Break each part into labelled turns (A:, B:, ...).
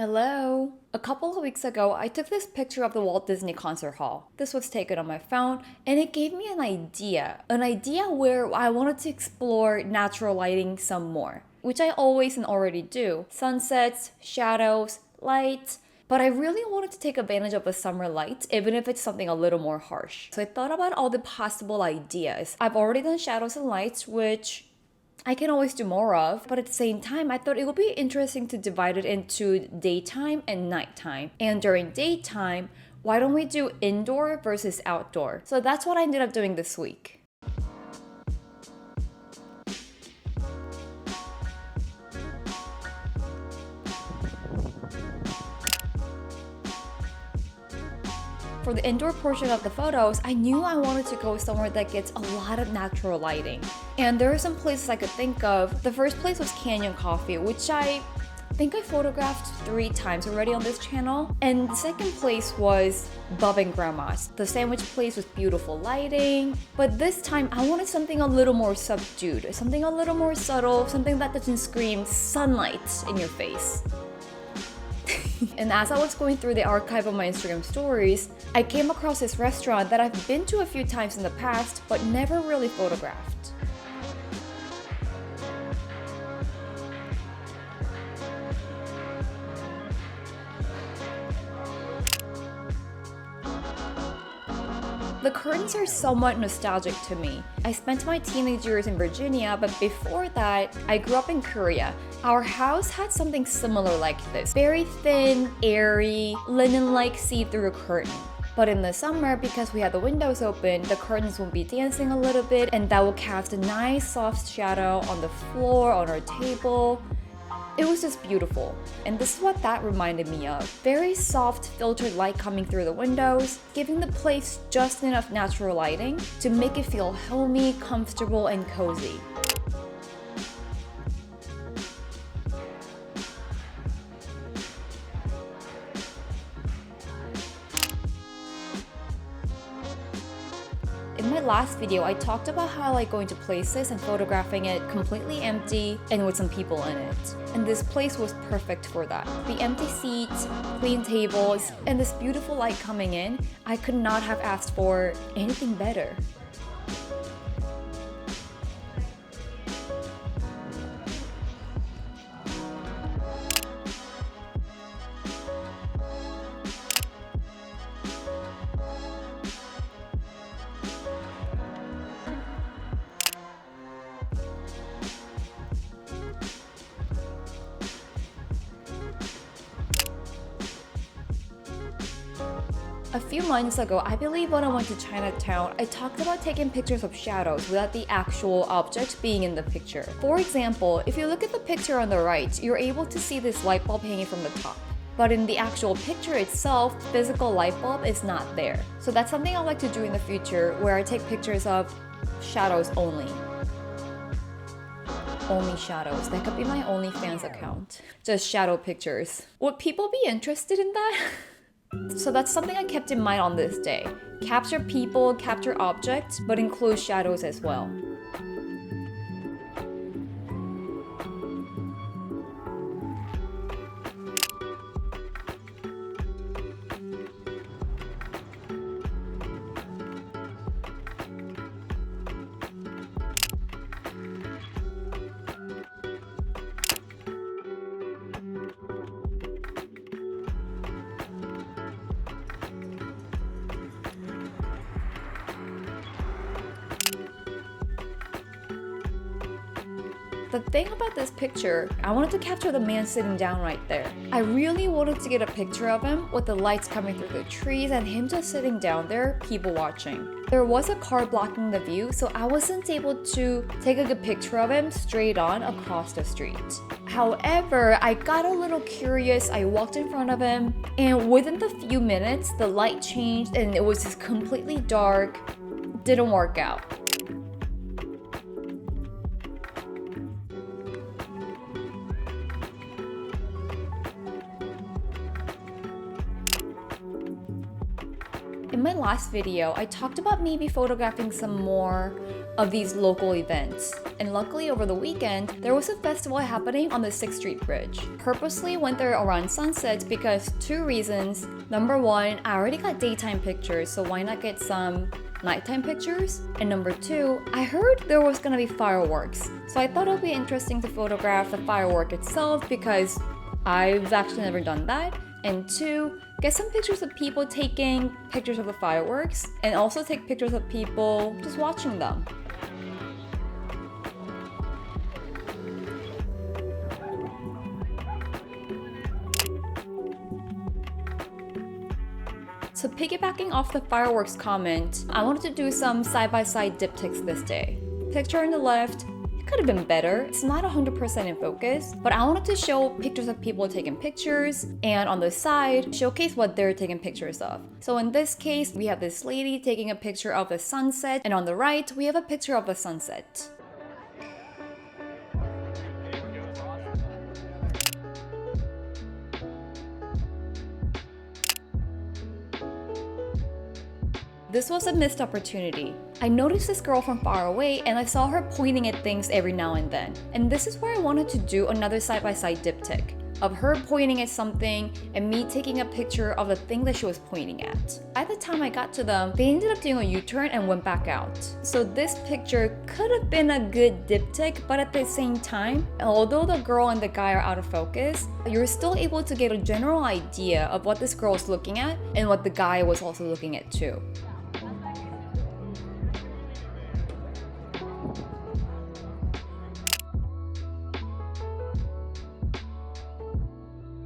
A: Hello! A couple of weeks ago, I took this picture of the Walt Disney Concert Hall. This was taken on my phone, and it gave me an idea. An idea where I wanted to explore natural lighting some more, which I always and already do. Sunsets, shadows, lights. But I really wanted to take advantage of the summer light, even if it's something a little more harsh. So I thought about all the possible ideas. I've already done shadows and lights, which I can always do more of, but at the same time, I thought it would be interesting to divide it into daytime and nighttime. And during daytime, why don't we do indoor versus outdoor? So that's what I ended up doing this week. For the indoor portion of the photos, I knew I wanted to go somewhere that gets a lot of natural lighting. And there are some places I could think of. The first place was Canyon Coffee, which I think I photographed 3 times already on this channel. And the second place was Bob and Grandma's. The sandwich place with beautiful lighting. But this time, I wanted something a little more subdued, something a little more subtle, something that doesn't scream sunlight in your face. And as I was going through the archive of my Instagram stories, I came across this restaurant that I've been to a few times in the past, but never really photographed. The curtains are somewhat nostalgic to me. I spent my teenage years in Virginia, but before that, I grew up in Korea. Our house had something similar like this. Very thin, airy, linen-like see-through curtain. But in the summer, because we had the windows open, the curtains would be dancing a little bit, and that would cast a nice soft shadow on the floor, on our table. It was just beautiful, and this is what that reminded me of. Very soft filtered light coming through the windows, giving the place just enough natural lighting to make it feel homey, comfortable, and cozy. In my last video, I talked about how I like going to places and photographing it completely empty and with some people in it. And this place was perfect for that. The empty seats, clean tables, and this beautiful light coming in, I could not have asked for anything better. A few months ago, I believe when I went to Chinatown, I talked about taking pictures of shadows without the actual objects being in the picture. For example, if you look at the picture on the right, you're able to see this light bulb hanging from the top. But in the actual picture itself, the physical light bulb is not there. So that's something I'd like to do in the future, where I take pictures of shadows only. Only shadows. That could be my OnlyFans account. Just shadow pictures. Would people be interested in that? So that's something I kept in mind on this day. Capture people, capture objects, but include shadows as well. The thing about this picture, I wanted to capture the man sitting down right there. I really wanted to get a picture of him with the lights coming through the trees and him just sitting down there, people watching. There was a car blocking the view, so I wasn't able to take a good picture of him straight on across the street. However, I got a little curious. I walked in front of him, and within the few minutes, the light changed and it was just completely dark. Didn't work out. In my last video, I talked about maybe photographing some more of these local events. And luckily over the weekend, there was a festival happening on the 6th Street Bridge. Purposely went there around sunset because 2 reasons. Number 1, I already got daytime pictures, so why not get some nighttime pictures? And number 2, I heard there was gonna be fireworks. So I thought it would be interesting to photograph the firework itself because I've actually never done that. And 2, get some pictures of people taking pictures of the fireworks and also take pictures of people just watching them. So piggybacking off the fireworks comment, I wanted to do some side-by-side diptychs this day. Picture on the left, it could have been better. It's not 100% in focus, but I wanted to show pictures of people taking pictures, and on the side, showcase what they're taking pictures of. So in this case, we have this lady taking a picture of the sunset, and on the right, we have a picture of the sunset. This was a missed opportunity. I noticed this girl from far away and I saw her pointing at things every now and then. And this is where I wanted to do another side-by-side diptych of her pointing at something and me taking a picture of the thing that she was pointing at. By the time I got to them, they ended up doing a U-turn and went back out. So this picture could have been a good diptych, but at the same time, although the girl and the guy are out of focus, you're still able to get a general idea of what this girl is looking at and what the guy was also looking at too.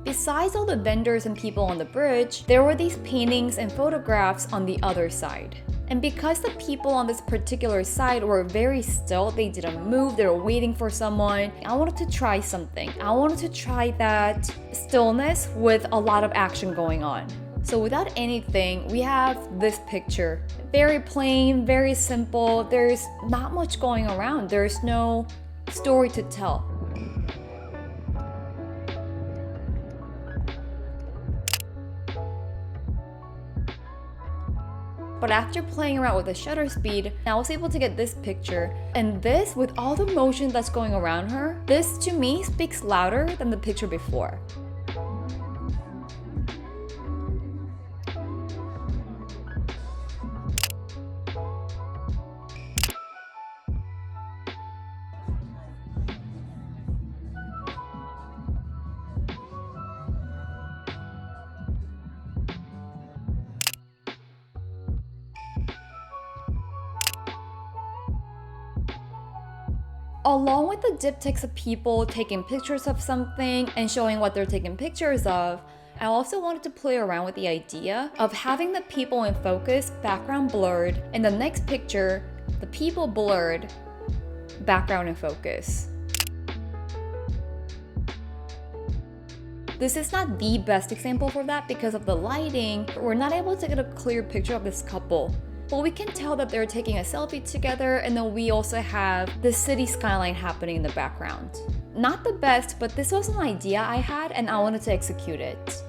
A: Besides all the vendors and people on the bridge, there were these paintings and photographs on the other side. And because the people on this particular side were very still, they didn't move, they were waiting for someone, I wanted to try something. I wanted to try that stillness with a lot of action going on. So without anything, we have this picture. Very plain, very simple, there's not much going around, there's no story to tell. But after playing around with the shutter speed, I was able to get this picture. And this, with all the motion that's going around her, this to me speaks louder than the picture before. Along with the diptychs of people taking pictures of something and showing what they're taking pictures of, I also wanted to play around with the idea of having the people in focus, background blurred, and the next picture, the people blurred, background in focus. This is not the best example for that because of the lighting. We're not able to get a clear picture of this couple. But we can tell that they're taking a selfie together, and then we also have the city skyline happening in the background. Not the best, but this was an idea I had and I wanted to execute it.